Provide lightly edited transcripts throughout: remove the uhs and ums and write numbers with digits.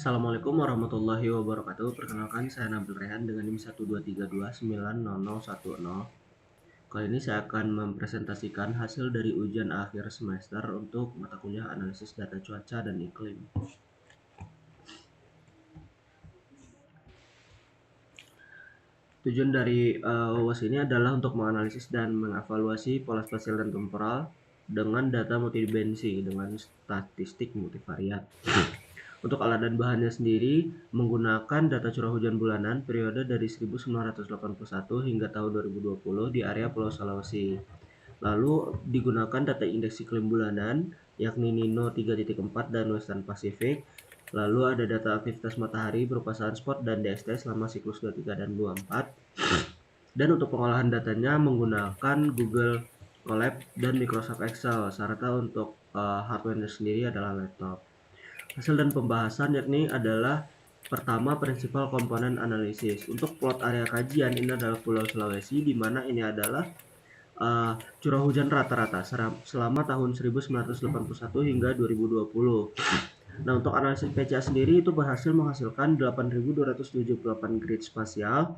Assalamualaikum warahmatullahi wabarakatuh. Perkenalkan, saya Nabil Rehan dengan NIM 123290010. Kali ini saya akan mempresentasikan hasil dari ujian akhir semester untuk mata kuliah analisis data cuaca dan iklim. Tujuan dari UAS ini adalah untuk menganalisis dan mengevaluasi pola spasial dan temporal dengan data multidimensi dengan statistik multivariat. Untuk alat dan bahannya sendiri menggunakan data curah hujan bulanan periode dari 1981 hingga tahun 2020 di area Pulau Sulawesi. Lalu digunakan data indeks iklim bulanan yakni Nino 3.4 dan Western Pacific. Lalu ada data aktivitas matahari berupa sunspot dan DST selama siklus 23 dan 24. Dan untuk pengolahan datanya menggunakan Google Colab dan Microsoft Excel, serta untuk hardware sendiri adalah laptop. Hasil dan pembahasan yakni adalah pertama prinsipal komponen analisis. Untuk plot area kajian ini adalah Pulau Sulawesi, di mana ini adalah curah hujan rata-rata selama tahun 1981 hingga 2020. Nah, untuk analisis PCA sendiri itu berhasil menghasilkan 8.278 grid spasial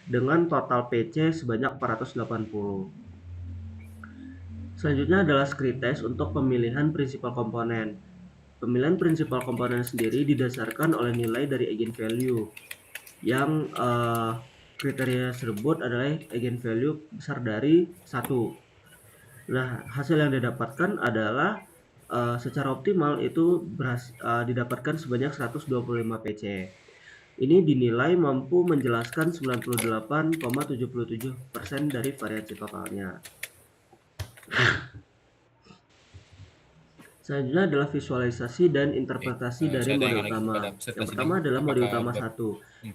dengan total PC sebanyak 480. Selanjutnya adalah screen test untuk pemilihan prinsipal komponen. Pemilihan prinsipal komponen sendiri didasarkan oleh nilai dari eigenvalue yang kriteria tersebut adalah eigenvalue besar dari 1. Nah, hasil yang didapatkan adalah secara optimal itu didapatkan sebanyak 125 PC. Ini dinilai mampu menjelaskan 98,77% dari variasi totalnya. Selanjutnya adalah visualisasi dan interpretasi dari mode utama. Yang pertama adalah mode utama 1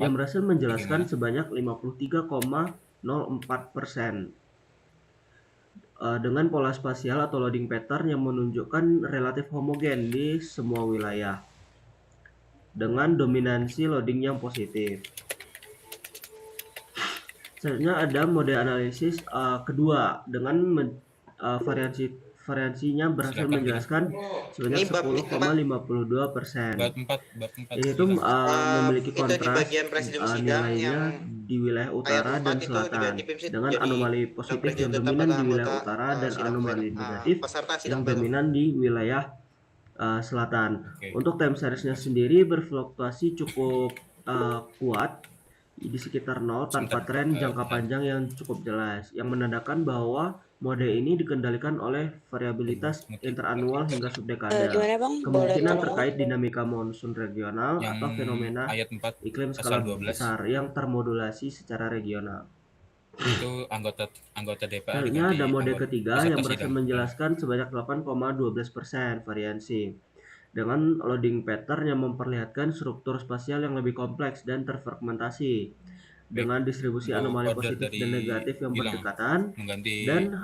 yang berhasil menjelaskan sebanyak 53,04%. Dengan pola spasial atau loading pattern yang menunjukkan relatif homogen di semua wilayah dengan dominansi loading yang positif. Selanjutnya ada mode analisis kedua dengan variansinya berhasil menjelaskan sebanyak 10,52%. Ini tuh memiliki kontras nilainya di wilayah utara dan selatan dengan anomali positif yang dominan di wilayah utara dan anomali negatif yang dominan di wilayah selatan. Untuk time series-nya sendiri berfluktuasi cukup kuat di sekitar 0 tanpa tren jangka panjang yang cukup jelas, yang menandakan bahwa mode ini dikendalikan oleh variabilitas interanual hingga subdekade. Kemungkinan terkait dinamika monsun regional atau fenomena iklim skala besar yang termodulasi secara regional. Itu anggota DPR. Selanjutnya ada mode ketiga yang berhasil menjelaskan sebanyak 8,12% variansi dengan loading pattern yang memperlihatkan struktur spasial yang lebih kompleks dan terfragmentasi dengan distribusi anomali positif dan negatif yang berdekatan. Dan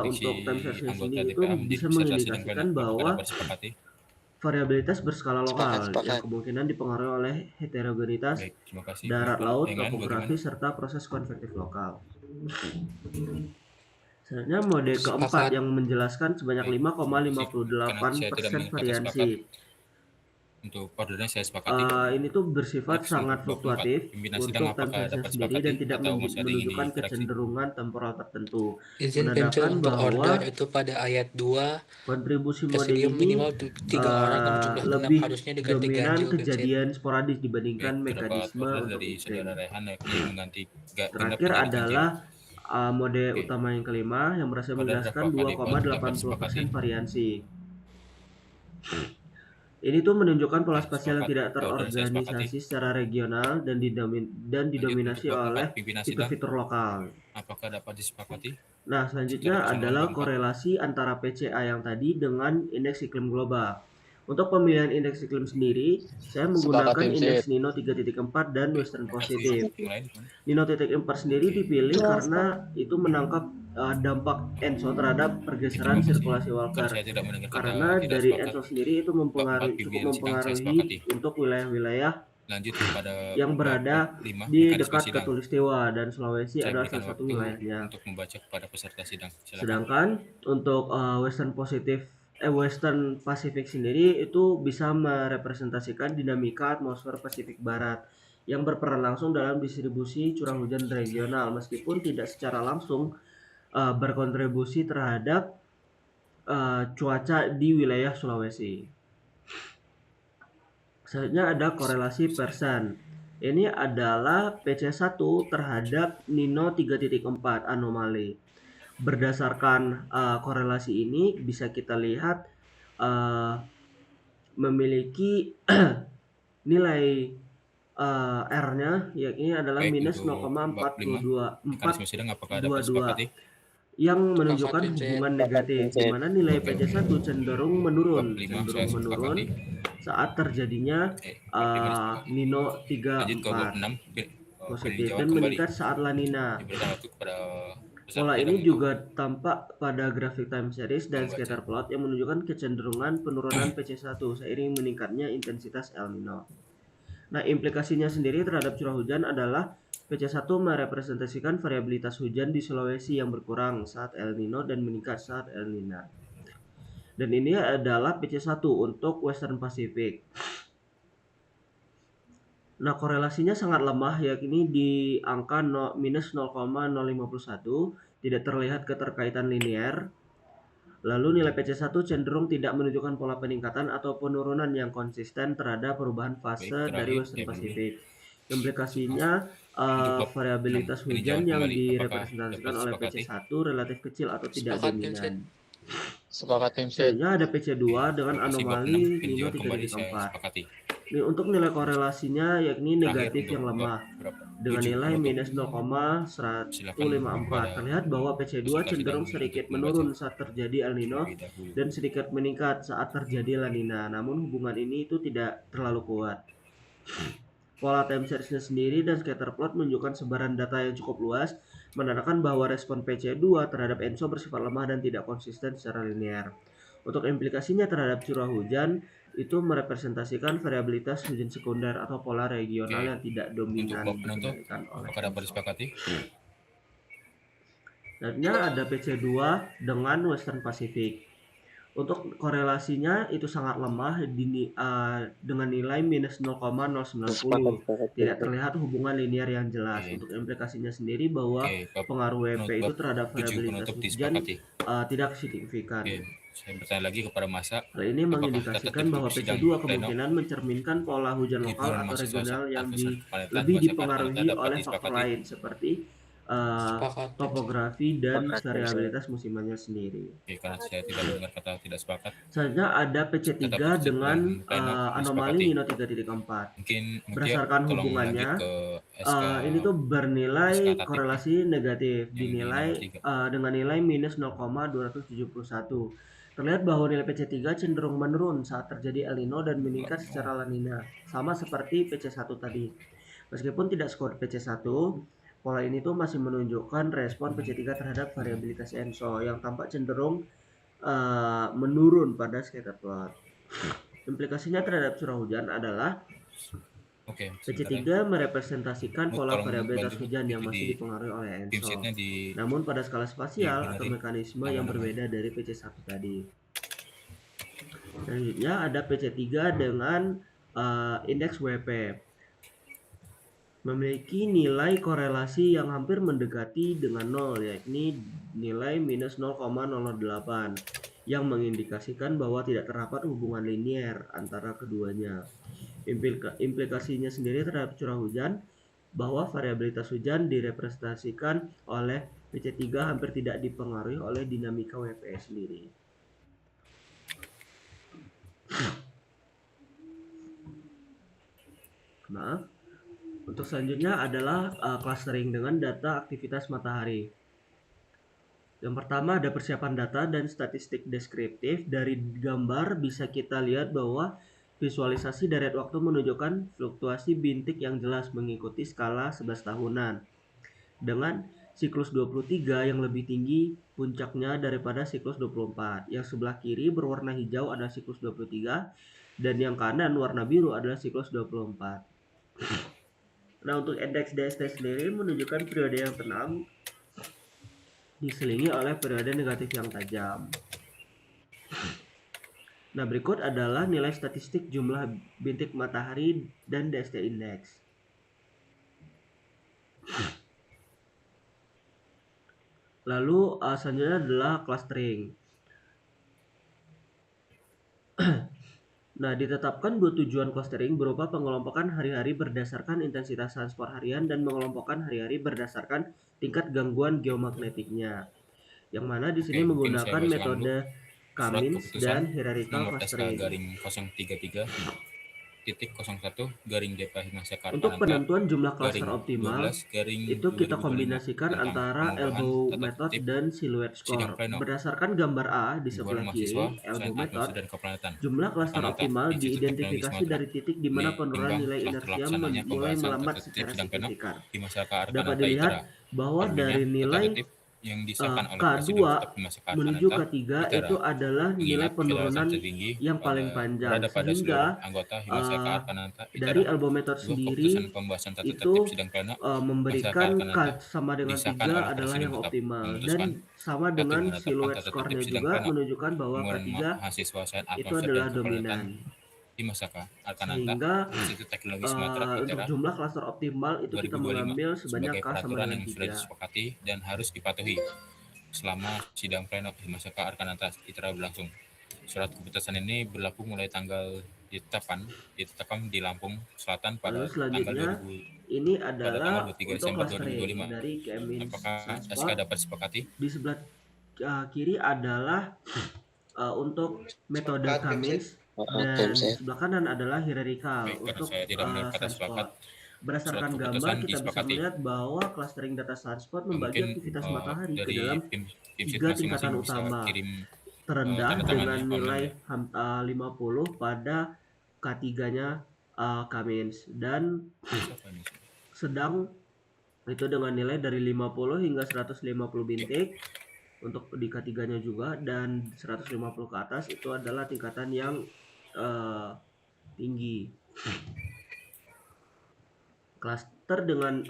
untuk time series sendiri itu bisa mengindikasikan bahwa variabilitas berskala lokal yang kemungkinan dipengaruhi oleh heterogenitas darat, laut, topografi, serta proses konvektif lokal. Selanjutnya mode keempat yang menjelaskan sebanyak 5,58% variansi. Untuk ordernya saya sepakati. Ini tuh bersifat sangat fluktuatif untuk time series sendiri dan tidak menunjukkan kecenderungan temporal tertentu. Izin pensil untuk order itu pada ayat 2. Kontribusi mode Presidium ini minimal 3 orang dan jumlah lebih genap harusnya diganti dominan ganjil, kejadian sporadis dibandingkan mekanisme untuk dari iklim. saudara Rehan mengganti Terakhir adalah mode utama yang kelima yang berhasil menjelaskan 2,80% variansi. Ini tuh menunjukkan pola spasial yang tidak terorganisasi secara regional dan didominasi oleh fitur-fitur lokal. Apakah dapat disepakati? Nah, selanjutnya adalah korelasi antara PCA yang tadi dengan indeks iklim global. Untuk pemilihan indeks iklim sendiri, saya menggunakan indeks Nino 3.4 dan Western Pacific. Nino 3.4 sendiri dipilih karena itu menangkap dampak ENSO terhadap pergeseran sirkulasi Walker. Karena dari ENSO sendiri itu cukup mempengaruhi untuk wilayah-wilayah yang berada di dekat Katulistiwa dan Sulawesi adalah salah satu wilayahnya. Untuk membaca kepada peserta sidang. Sedangkan untuk Western Positive Western Pacific sendiri itu bisa merepresentasikan dinamika atmosfer Pasifik Barat yang berperan langsung dalam distribusi curah hujan regional meskipun tidak secara langsung berkontribusi terhadap cuaca di wilayah Sulawesi. Selanjutnya ada korelasi persen. Ini adalah PC1 terhadap Nino 3.4 anomali. Berdasarkan korelasi ini bisa kita lihat memiliki nilai R-nya yakni adalah Baik, minus untuk bab 5 mekanisme sidang apakah dapat 0,422 disepakati? yang menunjukkan Sepakat, Vincent. hubungan negatif di mana nilai Oke, PC1 cenderung bab menurun 5 saya sepakati. saat terjadinya Bab 5 disepakati. Nino Lanjut ke bab 34 6 positif peninjauan dan kembali. meningkat saat La Nina. Diberikan waktu kepada Pola peserta ini sidang juga tampak pada grafik time series dan membaca. scatter plot yang menunjukkan kecenderungan penurunan PC1 seiring meningkatnya intensitas El Nino. Nah, implikasinya sendiri terhadap curah hujan adalah PC1 merepresentasikan variabilitas hujan di Sulawesi yang berkurang saat El Nino dan meningkat saat El Nina. Dan ini adalah PC1 untuk Western Pacific. Nah, korelasinya sangat lemah yakni di angka minus 0,051, tidak terlihat keterkaitan linear. Lalu nilai PC1 cenderung tidak menunjukkan pola peningkatan atau penurunan yang konsisten terhadap perubahan fase Baik, dari terakhir, Western ya, dulu. Pacific. Implikasinya Untuk bab variabilitas 6 hujan peninjauan yang kembali, apakah direpresentasikan dapat oleh disepakati? PC1 relatif kecil atau tidak Sepakat, dominan. Vincent. Sepakat, Vincent. Selanjutnya ada PC2 dengan Terima kasih, bab 6 anomali Nino peninjauan kembali saya 3.4. sepakati. Ini untuk nilai korelasinya yakni Terakhir, negatif untuk yang bab lemah berapa? dengan 7 nilai penutup. minus Silakan 0,154. kepada Terlihat bahwa PC2 peserta cenderung sidang sedikit untuk menurun membaca saat terjadi El Nino terlebih dahulu. dan sedikit meningkat saat terjadi La Nina. Namun hubungan ini itu tidak terlalu kuat. Pola time series-nya sendiri dan scatter plot menunjukkan sebaran data yang cukup luas, menandakan bahwa respon PC2 terhadap ENSO bersifat lemah dan tidak konsisten secara linear. Untuk implikasinya terhadap curah hujan, itu merepresentasikan variabilitas hujan sekunder atau pola regional Oke. yang tidak Untuk dominan bab penutup, dikendalikan oleh apakah dapat ENSO. disepakati? Selanjutnya ada PC2 dengan Western Pacific. Untuk korelasinya itu sangat lemah dengan nilai minus 0,090. Tidak terlihat hubungan linear yang jelas. Oke. Untuk implikasinya sendiri bahwa Oke, bab pengaruh WP itu bab terhadap 7 variabilitas penutup hujan disepakati. tidak signifikan. Oke, saya bertanya lagi kepada Masa, Hal ini apakah mengindikasikan tata bahwa tertib sidang PC2 pleno kemungkinan mencerminkan pola hujan di lokal bulan atau mahasiswa regional yang atasan Panitera lebih Baca dipengaruhi Karta dapat oleh faktor disepakati? lain seperti Sepakat, Vincent. topografi dan variabilitas musimannya sendiri. Oke, karena saya tidak mendengar kata tidak sepakat, Selanjutnya ada PC3 tata tertib dengan sidang pleno anomali disepakati. Nino 3.4. Mungkin Berdasarkan tolong hubungannya, lanjut ke SK ini tuh bernilai SK tatip korelasi negatif yang di nomor 3. dengan nilai minus 0,271. Terlihat bahwa nilai PC3 cenderung menurun saat terjadi El Nino dan meningkat secara La Nina, sama seperti PC1 tadi. Meskipun tidak skor PC1, pola ini tuh masih menunjukkan respon PC3 terhadap variabilitas ENSO yang tampak cenderung menurun pada scatter plot. Implikasinya terhadap curah hujan adalah Oke, sebentar ya. PC3 merepresentasikan pola Tolong variabilitas bantu hujan yang itu masih di dipengaruhi oleh tim ENSO. sheetnya Namun pada skala spasial atau dibenerin mekanisme yang nama-nama. berbeda dari PC1 tadi. Selanjutnya ada PC3 dengan indeks WP. Memiliki nilai korelasi yang hampir mendekati dengan 0, yakni nilai minus 0,008, yang mengindikasikan bahwa tidak terdapat hubungan linear antara keduanya. Implikasinya sendiri terhadap curah hujan, bahwa variabilitas hujan direpresentasikan oleh PC3 hampir tidak dipengaruhi oleh dinamika WPE sendiri. Maaf. Untuk selanjutnya adalah clustering dengan data aktivitas matahari. Yang pertama ada persiapan data dan statistik deskriptif. Dari gambar bisa kita lihat bahwa visualisasi deret waktu menunjukkan fluktuasi bintik yang jelas mengikuti skala 11 tahunan. Dengan siklus 23 yang lebih tinggi puncaknya daripada siklus 24. Yang sebelah kiri berwarna hijau adalah siklus 23 dan yang kanan warna biru adalah siklus 24. Nah, untuk indeks DST sendiri menunjukkan periode yang tenang diselingi oleh periode negatif yang tajam. Nah, berikut adalah nilai statistik jumlah bintik matahari dan DST index. Lalu selanjutnya adalah clustering. Nah, ditetapkan dua tujuan clustering berupa pengelompokan hari-hari berdasarkan intensitas sunspot harian dan mengelompokkan hari-hari berdasarkan tingkat gangguan geomagnetiknya. Yang mana di sini menggunakan metode Cummins dan hierarchical nomor clustering. SK-033.01-DP Untuk penentuan jumlah cluster optimal, itu kita kombinasikan antara elbow method dan silhouette score. Berdasarkan gambar A di sebelah kiri, elbow method, jumlah cluster optimal diidentifikasi dari titik di mana penurunan nilai inersia mulai melambat secara signifikan. Dapat dilihat bahwa dari nilai yang disahkan oleh K2 Presiden Tetap di masa menuju Kartanata, K3 Itera, itu adalah nilai mengingat penurunan kejelasan tertinggi yang paling panjang, berada pada sehingga seluruh anggota Himasa Kartanata, Itera. dari elbow method Dua sendiri keputusan pembahasan tata itu tertib sidang pleno memberikan Masa K sama dengan disahkan 3 oleh adalah Presiden yang Tetap optimal, memutuskan dan sama satu, dengan menetapkan silhouette tata tertib score-nya sidang juga pleno menunjukkan bahwa hubungan K3 mahasiswa sains itu atmosfer adalah dan keplanetan dominan. di Masaka Arkananta, Sehingga Institut Teknologi Sumatera untuk Utara jumlah klaster optimal itu kita 2025 mengambil sebanyak sebagai K sama peraturan dengan yang sudah 3. disepakati dan harus dipatuhi selama sidang pleno Himasaka Arkananta Itera berlangsung. Surat keputusan ini berlaku mulai tanggal ditetapkan di Lampung Selatan pada Lalu selanjutnya tanggal ini pada tanggal adalah 23 untuk Desember clustering 2025. dari Cummins Apakah SK Sunspot. dapat disepakati? Di sebelah kiri adalah untuk metode Cummins dan di sebelah kanan adalah hierarchical Baik, karena untuk saya tidak mendengar kata sepakat, sunspot. Berdasarkan surat gambar keputusan kita bisa disepakati. melihat bahwa clustering data sunspot membagi Mungkin aktivitas matahari ke dari dalam tim 3 masing-masing tingkatan bisa utama. kirim Terendah tanda tangan dengan ya, nilai online 50 pada K3-nya Cummins, dan sedang itu dengan nilai dari 50 hingga 150 bintik untuk di K3-nya juga, dan 150 ke atas itu adalah tingkatan yang tinggi. Cluster dengan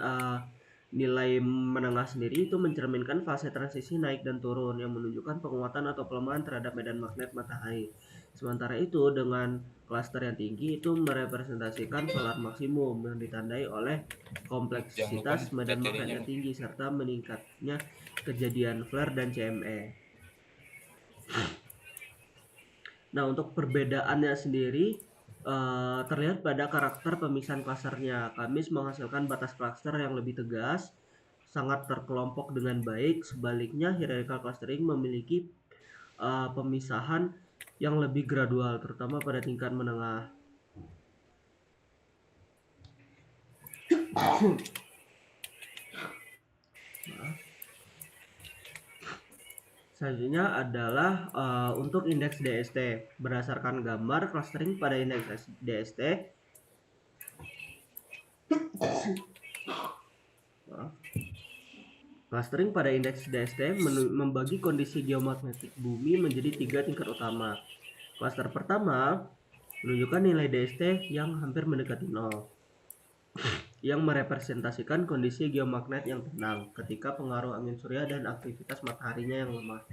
nilai menengah sendiri itu mencerminkan fase transisi naik dan turun yang menunjukkan penguatan atau pelemahan terhadap medan magnet matahari. Sementara itu dengan cluster yang tinggi itu merepresentasikan solar maksimum yang ditandai oleh kompleksitas medan magnet yang tinggi serta meningkatnya kejadian flare dan CME. Nah, untuk perbedaannya sendiri terlihat pada karakter pemisahan klasternya. Cummins menghasilkan batas klaster yang lebih tegas, sangat terkelompok dengan baik. Sebaliknya, hierarchical clustering memiliki pemisahan yang lebih gradual, terutama pada tingkat menengah. Selanjutnya adalah untuk indeks DST. Berdasarkan gambar clustering pada indeks DST, clustering pada indeks DST membagi kondisi geomagnetik bumi menjadi 3 tingkat utama. Cluster pertama menunjukkan nilai DST yang hampir mendekati 0, yang merepresentasikan kondisi geomagnet yang tenang ketika pengaruh angin surya dan aktivitas mataharinya yang lemah.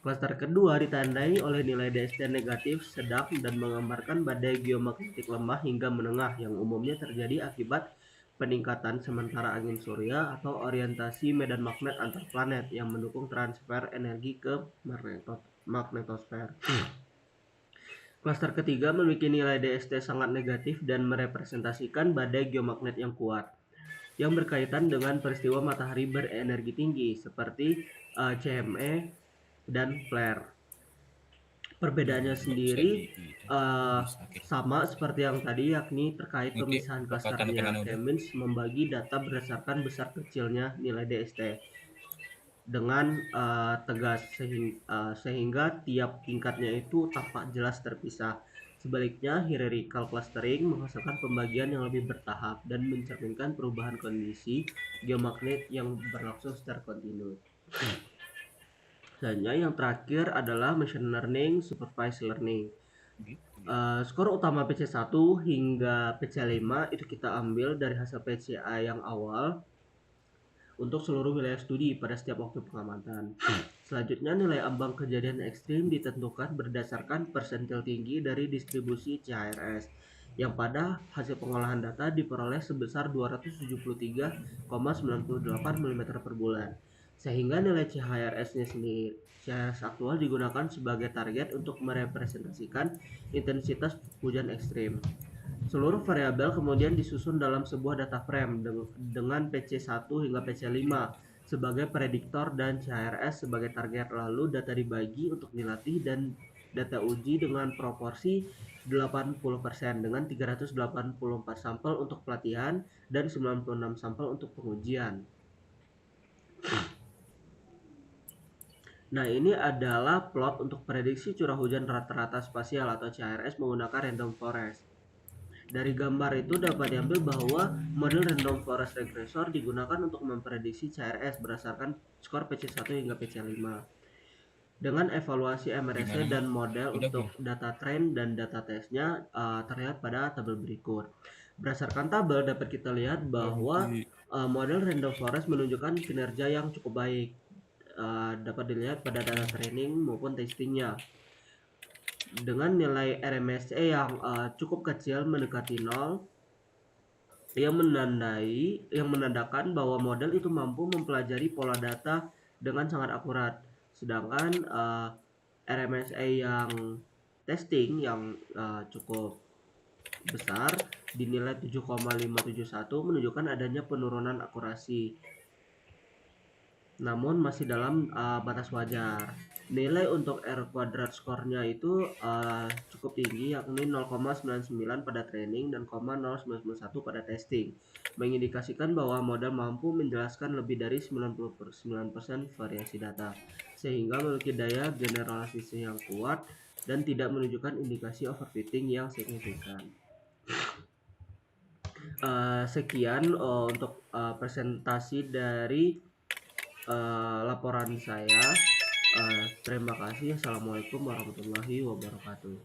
Cluster kedua ditandai oleh nilai DST negatif, sedang, dan menggambarkan badai geomagnetik lemah hingga menengah yang umumnya terjadi akibat peningkatan sementara angin surya atau orientasi medan magnet antar planet yang mendukung transfer energi ke magnetosfer. Cluster ketiga memiliki nilai DST sangat negatif dan merepresentasikan badai geomagnet yang kuat yang berkaitan dengan peristiwa matahari berenergi tinggi seperti CME dan flare. Perbedaannya sendiri sama seperti yang tadi, yakni terkait pemisahan klasternya. Cummins membagi data berdasarkan besar kecilnya nilai DST dengan tegas sehingga tiap tingkatnya itu tampak jelas terpisah. Sebaliknya, hierarchical clustering menghasilkan pembagian yang lebih bertahap dan mencerminkan perubahan kondisi geomagnet yang berlangsung secara kontinu. Dan yang terakhir adalah machine learning, supervised learning. Skor utama PC1 hingga PC5 itu kita ambil dari hasil PCA yang awal untuk seluruh wilayah studi pada setiap waktu pengamatan. Selanjutnya, nilai ambang kejadian ekstrim ditentukan berdasarkan persentil tinggi dari distribusi CHRS, yang pada hasil pengolahan data diperoleh sebesar 273,98 mm per bulan. Sehingga nilai CHRS-nya sendiri, CHRS aktual digunakan sebagai target untuk merepresentasikan intensitas hujan ekstrim. Seluruh variabel kemudian disusun dalam sebuah data frame dengan PC1 hingga PC5 sebagai prediktor dan CHRS sebagai target. Lalu data dibagi untuk dilatih dan data uji dengan proporsi 80% dengan 384 sampel untuk pelatihan dan 96 sampel untuk pengujian. Nah, ini adalah plot untuk prediksi curah hujan rata-rata spasial atau CHRS menggunakan random forest. Dari gambar itu dapat diambil bahwa model random forest regressor digunakan untuk memprediksi CHRS berdasarkan skor PC1 hingga PC5. Dengan evaluasi MRSC Gimana, Mas? dan model Udah belum? untuk data trend dan data testnya terlihat pada tabel berikut. Berdasarkan tabel dapat kita lihat bahwa Berhenti. model random forest menunjukkan kinerja yang cukup baik. Dapat dilihat pada data training maupun testingnya. Dengan nilai RMSE yang cukup kecil mendekati 0, yang menandakan bahwa model itu mampu mempelajari pola data dengan sangat akurat. Sedangkan RMSA yang testing yang cukup besar dinilai 7,571 menunjukkan adanya penurunan akurasi, namun masih dalam batas wajar. Nilai untuk R kuadrat skornya itu cukup tinggi, yakni 0,99 pada training dan 0,0991 pada testing, mengindikasikan bahwa model mampu menjelaskan lebih dari 99% variasi data, sehingga memiliki daya generalisasi yang kuat dan tidak menunjukkan indikasi overfitting yang signifikan. Sekian untuk presentasi dari laporan saya. Terima kasih. Assalamualaikum warahmatullahi wabarakatuh.